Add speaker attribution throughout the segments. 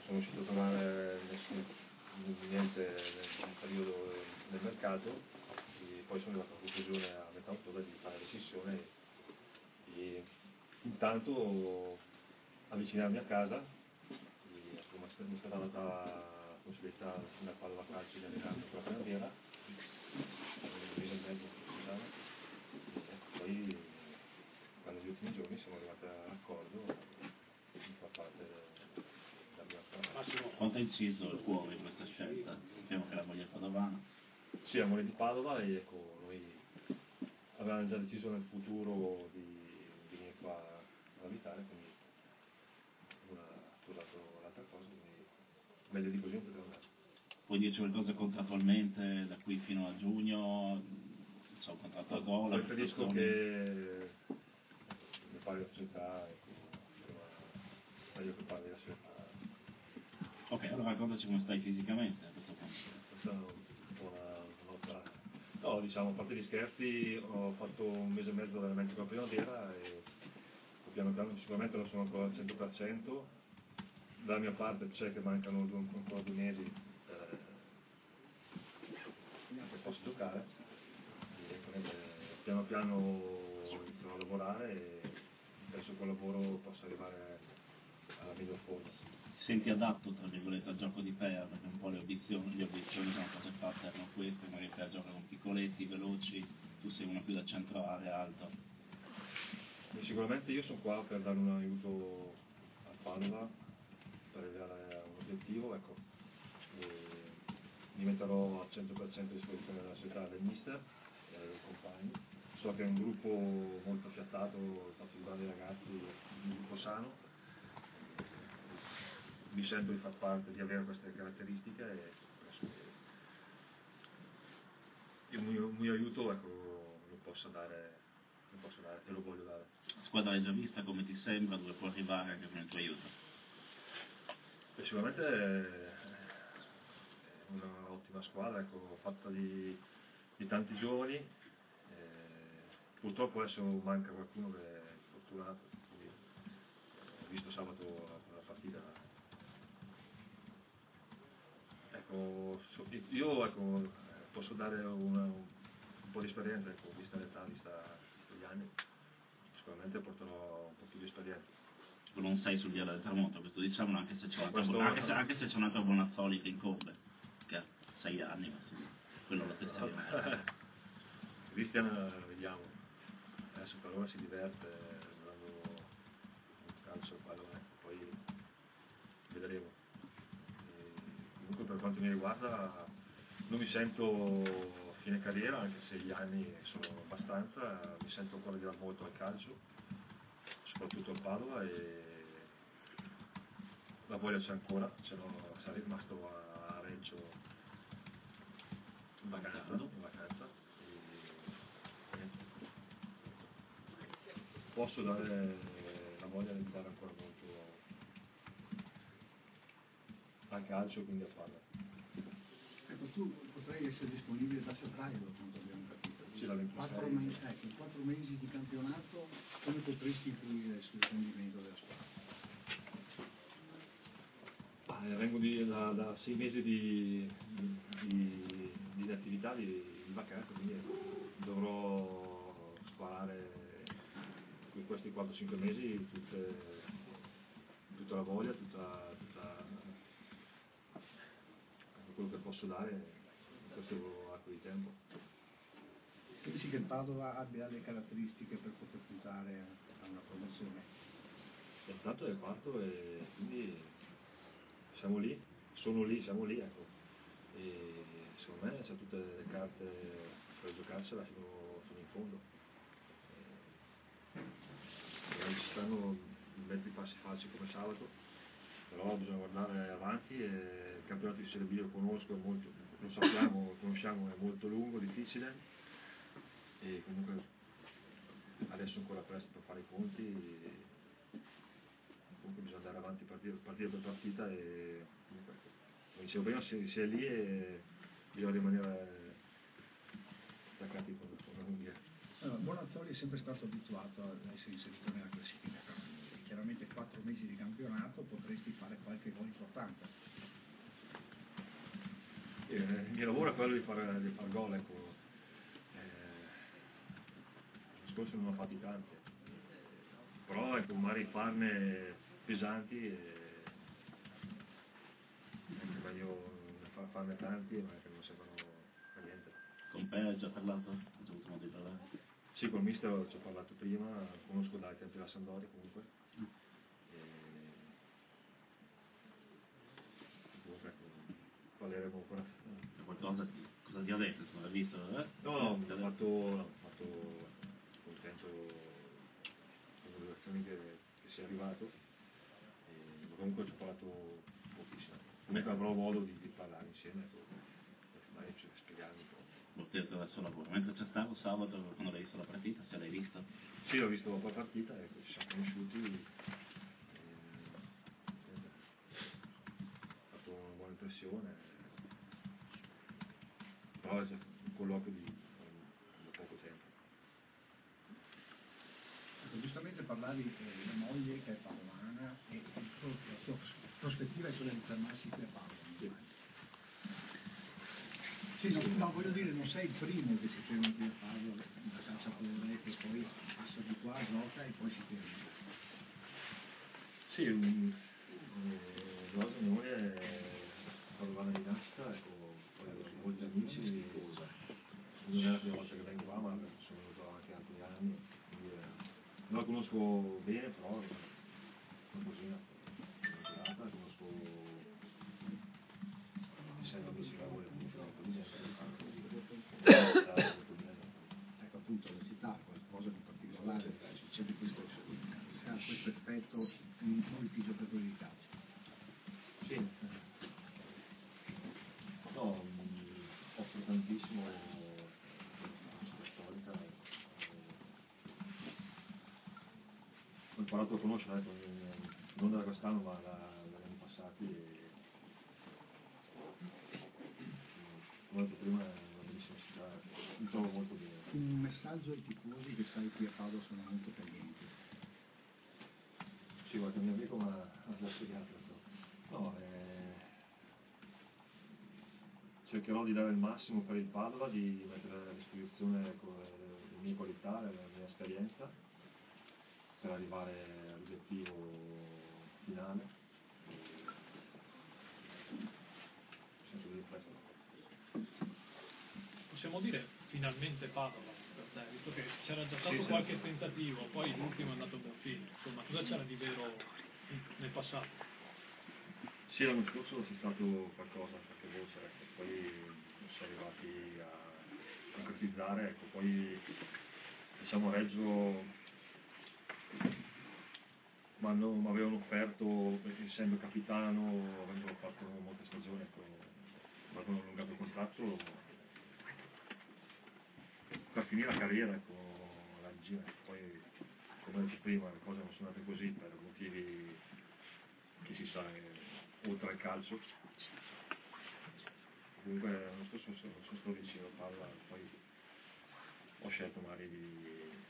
Speaker 1: sono riuscito a trovare niente nel periodo del mercato, e poi sono arrivato alla conclusione a metà ottobre di fare la decisione e intanto avvicinarmi a casa, e mi è stata data la possibilità da Padova Calcio di allenarmi con la Primavera, un mese e mezzo, e poi negli ultimi giorni siamo arrivati all'accordo di far parte della mia famiglia.
Speaker 2: Quanto ha inciso il cuore in questa scelta? Sappiamo che la moglie è padovana.
Speaker 1: Sì, la moglie di Padova, e ecco, noi avevamo già deciso nel futuro di venire qua ad abitare, quindi una ha trovato l'altra cosa, quindi meglio di così non poteva andare.
Speaker 2: Puoi dirci qualcosa contrattualmente da qui fino a giugno? Non so, contratto a gola?
Speaker 1: Preferisco che mi pare la società, ecco, meglio che parli la società.
Speaker 2: Ok, allora raccontaci come stai fisicamente a questo punto.
Speaker 1: Questa è un po' una nota. No, diciamo, a parte gli scherzi, ho fatto un mese e mezzo di allenamento con la Primavera e piano piano sicuramente non sono ancora al 100%. Dalla mia parte c'è che mancano ancora 2 mesi che posso giocare, e piano piano inizierò a lavorare e penso che col lavoro possa arrivare alla miglior forma.
Speaker 2: Ti senti adatto, tra virgolette, al gioco di Pea, perché un po' le obiezioni sono cose fatte, erano queste, magari Pea gioca con piccoletti, veloci, tu sei uno più da centro area alto.
Speaker 1: E sicuramente io sono qua per dare un aiuto a Padova, per arrivare a un obiettivo, ecco. Mi metterò al 100% a disposizione della società, del mister e dei compagni. So che è un gruppo molto affiatato, fatto di bravi ragazzi, un gruppo sano. Mi sento di far parte, di avere queste caratteristiche, e il mio aiuto, ecco, lo posso dare e lo voglio dare.
Speaker 2: La squadra l'hai già vista, come ti sembra, dove può arrivare anche con il tuo aiuto?
Speaker 1: E sicuramente è un'ottima squadra, ecco, fatta di tanti giovani. Purtroppo adesso manca qualcuno che è fortunato, quindi ho visto sabato la partita. Ecco, io, ecco, posso dare un po' di esperienza, ecco, vista l'età, vista gli anni, sicuramente porterò un po' più di esperienza.
Speaker 2: Non sei sul via del tramonto, questo diciamolo, anche se c'è un altro Bonazzoli che incombe, che ha 6 anni, ma insomma, quello lo tesserino.
Speaker 1: Cristian, vediamo, adesso per ora si diverte guardando un calcio, il pallone, poi vedremo. Comunque per quanto mi riguarda non mi sento a fine carriera, anche se gli anni sono abbastanza, mi sento ancora di dare molto al calcio, soprattutto a Padova, e la voglia c'è ancora, sarei rimasto a Reggio in vacanza, e posso dare la voglia di dare ancora molto al calcio, quindi a Padova.
Speaker 3: Ecco, tu potrai essere disponibile da febbraio, da quanto abbiamo capito.
Speaker 1: Sì, la 26.
Speaker 3: In 4 mesi di campionato, come potresti influire sul rendimento della squadra?
Speaker 1: Vengo da 6 mesi di attività, di vacanza, quindi dovrò sparare in questi 4-5 mesi tutta la voglia, tutta quello che posso dare in questo arco di tempo.
Speaker 3: Pensi che il Padova abbia le caratteristiche per poter puntare a una promozione?
Speaker 1: Intanto è il quarto, e quindi siamo lì, siamo lì, ecco. E secondo me c'è tutte le carte per giocarsela fino in fondo. Non ci stanno mezzi passi falsi come sabato, però bisogna guardare avanti, e il campionato di Serie B lo conosco, lo sappiamo, lo conosciamo, è molto lungo, difficile, e comunque adesso è ancora presto per fare i conti, comunque bisogna andare avanti partita per partita, e comunque, come dicevo prima, si è lì e bisogna rimanere attaccati con l'unghia.
Speaker 3: Allora, Bonazzoli è sempre stato abituato a essere inserito nella classifica, chiaramente 4 mesi di campionato potresti fare qualche gol importante,
Speaker 1: il mio lavoro è quello di far gol, ecco. L'anno scorso non ho fatti tanti, però ecco, magari farne pesanti è meglio farne tanti ma che non servono a niente.
Speaker 2: Con Pea hai già parlato? Hai già avuto modo di parlare?
Speaker 1: Sì, con il mister ci ho parlato prima, conosco dai tempi della Sampdoria comunque. Comunque parleremo ancora.
Speaker 2: Qualcosa cosa ti ha detto? Insomma, l'hai visto?
Speaker 1: No, mi ha fatto contento con le relazioni che sia arrivato, ma comunque ci ho parlato pochissimo. Comunque avrò modo di parlare insieme, magari ci spiegare un po'.
Speaker 2: Volterti verso il lavoro. Mentre c'è stato sabato, quando l'hai visto la partita, se l'hai visto?
Speaker 1: Sì, ho visto dopo la partita, ecco, ci siamo conosciuti, ha fatto una buona impressione, però è un colloquio di poco tempo.
Speaker 3: Giustamente parlavi di moglie che è padovana e la tua prospettiva è quella di fermarsi qui a Padova. Sì, no, voglio dire, non sei il primo che si ferma qui a Padova, da calciatore, che poi passa di qua, gioca e poi si ferma.
Speaker 1: Sì, la mia moglie è padovana di nascita, ecco, poi ho molti amici, non è la prima volta che vengo qua, ma sono venuto anche altri anni, quindi non la conosco bene, però qualcosina, la conosco, essendo amici che lavoro, conosco un po' di gente,
Speaker 3: Ecco appunto la città, qualcosa di particolare, se succede questo effetto in molti giocatori di calcio.
Speaker 1: Sì, no, offro tantissimo la città storica, ho imparato a conoscere, ecco, non da quest'anno ma dagli anni passati e come ho detto prima è una bellissima città, mi trovo molto bene.
Speaker 3: Un messaggio ai tifosi che sai qui a Padova sono molto calienti.
Speaker 1: Sì, qualche mio amico mi ha già spiegato. No, cercherò di dare il massimo per il Padova, di mettere a disposizione le mie qualità, la mia esperienza per arrivare all'obiettivo finale. Senso di questo.
Speaker 4: Possiamo dire finalmente Padova per te, visto che c'era già stato
Speaker 1: Sì,
Speaker 4: qualche tentativo, poi l'ultimo è andato a buon fine. Insomma, cosa c'era di vero nel passato?
Speaker 1: Sì, l'anno scorso c'è stato qualcosa, qualche voce, ecco, poi non si è arrivati a concretizzare, ecco, poi diciamo a Reggio mi avevano offerto, essendo capitano, avendo fatto molte stagioni, ecco, mi avevano allungato il contratto per finire la carriera, ecco, la regina, poi come ho detto prima le cose non sono andate così per motivi che si sa oltre al calcio. Comunque l'anno scorso sono stato vicino a palla, poi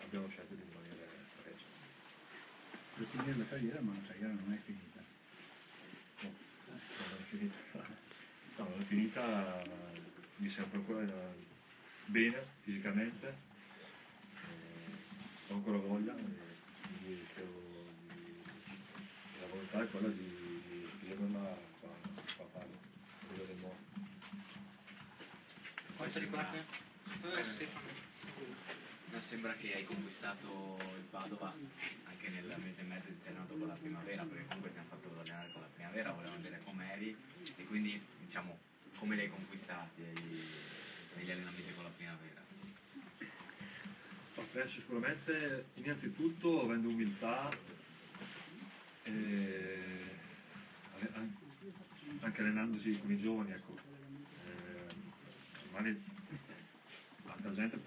Speaker 1: abbiamo scelto di rimanere a Reggio.
Speaker 3: Per finire la carriera, ma la carriera non è finita.
Speaker 1: No, non è finita. No, non è finita, mi sento ancora bene fisicamente, ho ancora voglia, quindi la volontà è quella di finirla qua a Padova, quello del mondo.
Speaker 5: Poi non sembra che hai conquistato il Padova anche nel mese e mezzo di sei nato con la primavera, perché comunque ti hanno fatto allenare con la primavera, volevano vedere com'eri e quindi diciamo come li hai conquistati negli allenamenti con la primavera.
Speaker 1: Penso sicuramente innanzitutto avendo umiltà anche allenandosi con i giovani, ecco, magari altra gente a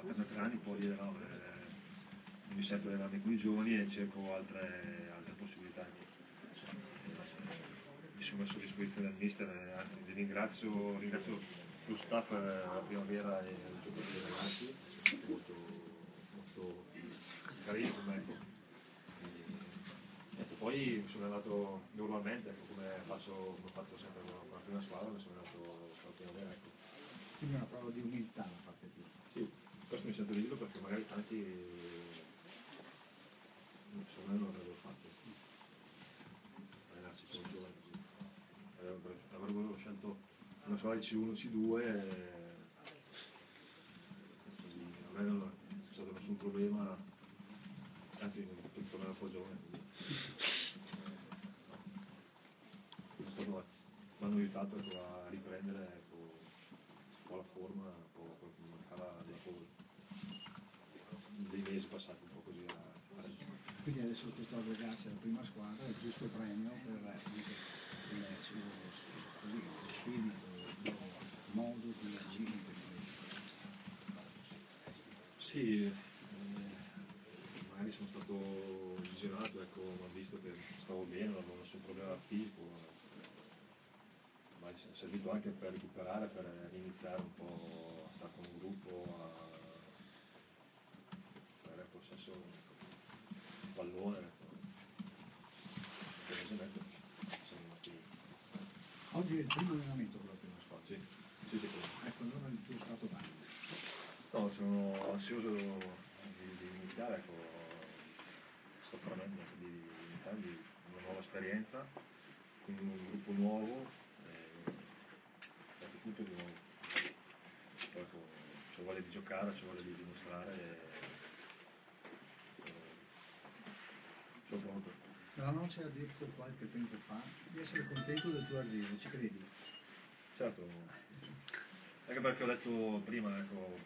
Speaker 1: 33 anni può dire no, non mi sento allenarmi con i giovani e cerco altre possibilità. Mi sono messo a disposizione del mister, anzi ringrazio lo staff della primavera e il giocatori allenati, molto carini con me. Poi mi sono allenato normalmente, ecco, come ho fatto sempre con la prima squadra, mi sono allenato con la primavera, ecco.
Speaker 3: Quindi è una prova di umiltà da parte tua.
Speaker 1: Sì, questo mi sento di dirlo perché magari tanti secondo me non l'avrebbero fatto. Ragazzi, sono giovani così. Avrebbero scelto una squadra di C1, C2 a me non è stato nessun problema, anzi per tornare un po' giovane. Mi hanno aiutato, ecco, a riprendere, ecco, un po' la forma, un po' quello che mi mancava dopo dei mesi passati un po' così a
Speaker 3: Quindi adesso questo aggregarsi alla prima squadra è il giusto premio per il suo spirito, il suo modo di agire in questo momento.
Speaker 1: Sì, magari sono stato visionato, ecco, mi hanno visto che stavo bene, non avevo nessun problema fisico, ma è servito anche per recuperare, per iniziare un po' a stare con un gruppo, a fare il possesso pallone, ecco. Siamo rimasti.
Speaker 3: Oggi è il primo allenamento con la prima squadra.
Speaker 1: Sì, sì, sì.
Speaker 3: Ecco, allora il tuo stato d'animo.
Speaker 1: No, sono ansioso di iniziare, ecco, sto premendo di iniziare una nuova esperienza, con un gruppo nuovo, tutto di nuovo. Poi, ecco, c'ho voglia di giocare, c'ho voglia di dimostrare, sono pronto.
Speaker 3: La noce ha detto qualche tempo fa di essere contento del tuo arrivo, ci credi?
Speaker 1: Certo, anche perché ho detto prima, ecco,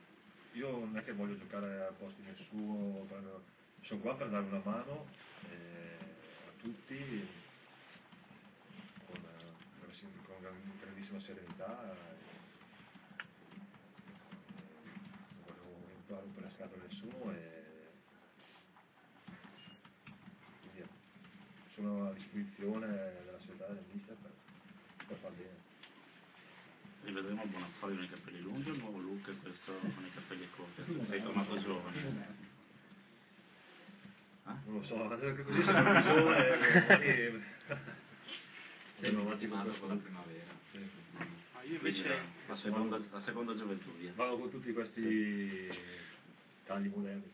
Speaker 1: io non è che voglio giocare al posto di nessuno, sono qua per dare una mano a tutti con grandissima serenità, non voglio entrare un po' le scatole a nessuno quindi sono a disposizione della società e del mister per far bene.
Speaker 2: Rivedremo Bonazzoli con i capelli lunghi o il nuovo look questo con i capelli corti? Sei tornato giovane.
Speaker 1: Non lo so, così sembra più giovane.
Speaker 5: Sei immedesimato con la primavera.
Speaker 1: Sì.
Speaker 4: Ma io invece
Speaker 2: La seconda gioventù, via.
Speaker 1: Vado con tutti questi tagli moderni.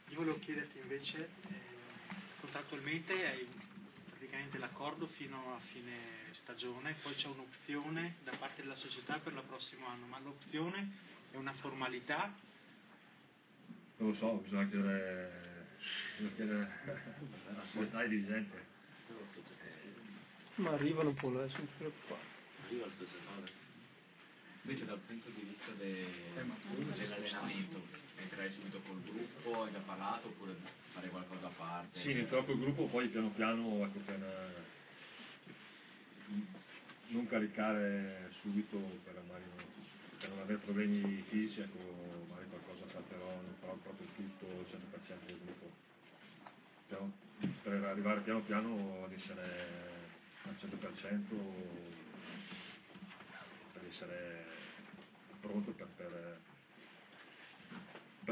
Speaker 4: Io volevo chiederti invece, contrattualmente hai praticamente l'accordo fino a fine stagione, poi c'è un'opzione da parte della società per il prossimo anno, ma l'opzione è una formalità?
Speaker 1: Non lo so, bisogna chiedere alla società e ai dirigenti.
Speaker 6: Ma arrivano poi, non ti preoccupare.
Speaker 2: Arriva il societario.
Speaker 5: Invece dal punto di vista dell'allenamento, entrerai subito col gruppo, hai già parlato oppure fare qualcosa a parte?
Speaker 1: Sì, inizierò col gruppo, poi piano piano, ecco, per non caricare subito per non avere problemi fisici, ecco, magari qualcosa salterò, non farò proprio tutto il 100% del gruppo. Per arrivare piano piano ad essere al 100%, per essere pronto per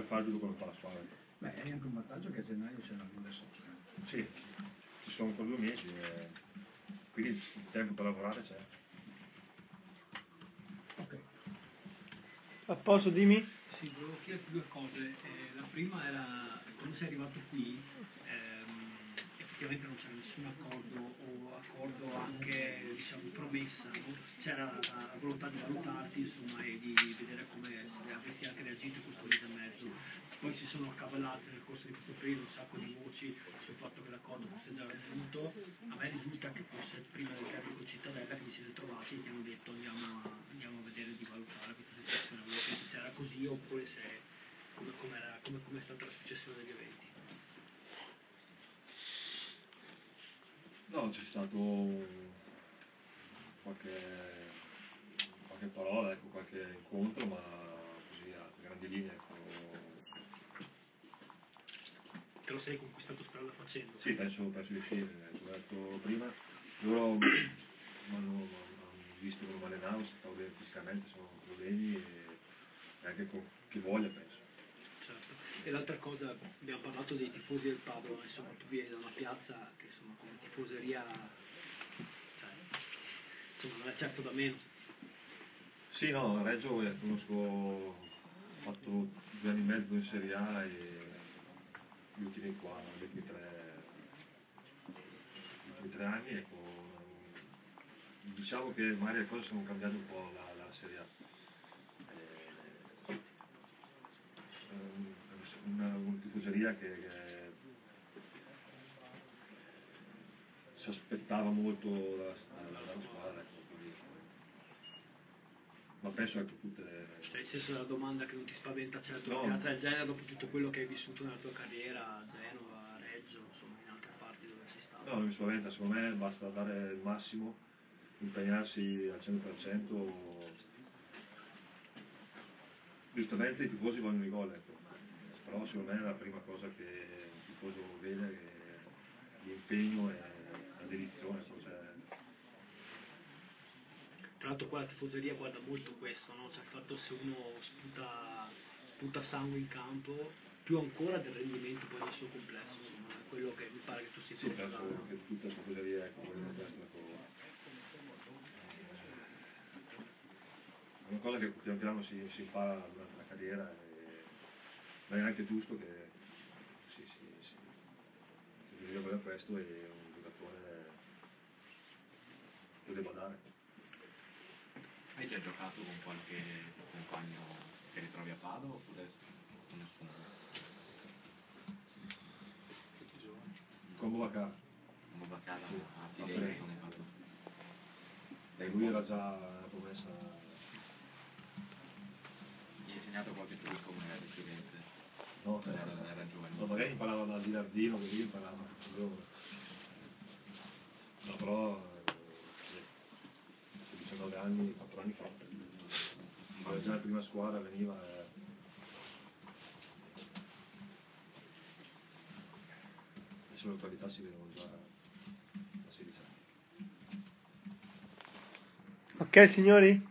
Speaker 1: fare tutto quello che fa la squadra.
Speaker 3: Beh, è anche un vantaggio che a gennaio c'è una lunga sosta.
Speaker 1: Sì, ci sono ancora 2 mesi, quindi il tempo per lavorare c'è.
Speaker 3: Ok.
Speaker 6: A posto, dimmi?
Speaker 7: Sì, volevo chiederti due cose. La prima era, quando sei arrivato qui, effettivamente non c'era nessun accordo anche, diciamo, promessa, no? C'era la volontà di valutarti, insomma, e di vedere come se avresti anche reagito in questo mese e mezzo. Poi si sono accavallate nel corso di questo periodo un sacco di voci sul fatto che l'accordo fosse già raggiunto. A me risulta che fosse prima del derby con Cittadella che vi siete trovati e ti hanno detto andiamo a vedere di valutare questa situazione. Volevo chiedere se era così oppure se come è stata la successione degli eventi.
Speaker 1: No, c'è stato qualche parola, ecco, qualche incontro, ma così a grandi linee, ecco.
Speaker 4: Te lo sei conquistato strada facendo?
Speaker 1: Sì, penso di sì, l'ho detto prima, loro mi hanno visto come mi allenavo, se stavo bene fisicamente, sono problemi e anche con chi voglia, penso.
Speaker 4: Certo.
Speaker 7: E l'altra cosa, abbiamo parlato dei tifosi del Padova, insomma tu vieni da una piazza che insomma come tifoseria cioè, insomma non è certo da meno.
Speaker 1: Sì, no, Reggio conosco, ho fatto 2 anni e mezzo in Serie A e gli ultimi 3 anni, ecco, diciamo che magari le cose sono cambiate un po' la Serie A. Una tifoseria che si aspettava molto dalla squadra, ecco, quindi, ma penso che tutte
Speaker 7: Cioè, nel senso della domanda che non ti spaventa certo
Speaker 1: No.
Speaker 7: una piazza del genere dopo tutto quello che hai vissuto nella tua carriera a Genova, a Reggio, insomma in altre parti dove sei stato.
Speaker 1: No, non mi spaventa, secondo me basta dare il massimo, impegnarsi al 100%. Giustamente i tifosi vogliono i gol, ecco. Però secondo me la prima cosa che il tifoso vede è l'impegno e la dedizione. Ecco, cioè,
Speaker 7: Tra l'altro qua la tifoseria guarda molto questo, no? Cioè il fatto se uno sputa sangue in campo, più ancora del rendimento poi nel suo complesso, insomma, è quello che mi pare che tu sia
Speaker 1: sì, penso che tutta la tifoseria ecco, vogliono questo. Ecco. È una cosa che pian piano si impara durante la carriera ma è anche giusto che si veda questo e un giocatore lo debba dare.
Speaker 5: Hai già giocato con qualche compagno che ritrovi a Padova oppure con nessuno?
Speaker 1: Con Boubacar.
Speaker 5: Con Boubacar
Speaker 1: Sì,
Speaker 5: a
Speaker 1: a
Speaker 5: Firenze,
Speaker 1: Firenze.
Speaker 5: come hai fatto?
Speaker 1: Lui era già una promessa.
Speaker 5: Gli hai insegnato qualche trucco magari a Firenze?
Speaker 1: No,
Speaker 5: Era giovanile.
Speaker 1: no, magari imparava da Gilardino, così imparava. No, però 19 anni, 4 anni fa. Era già in prima squadra, veniva le sue qualità si vedono già da 16 anni.
Speaker 6: Ok signori?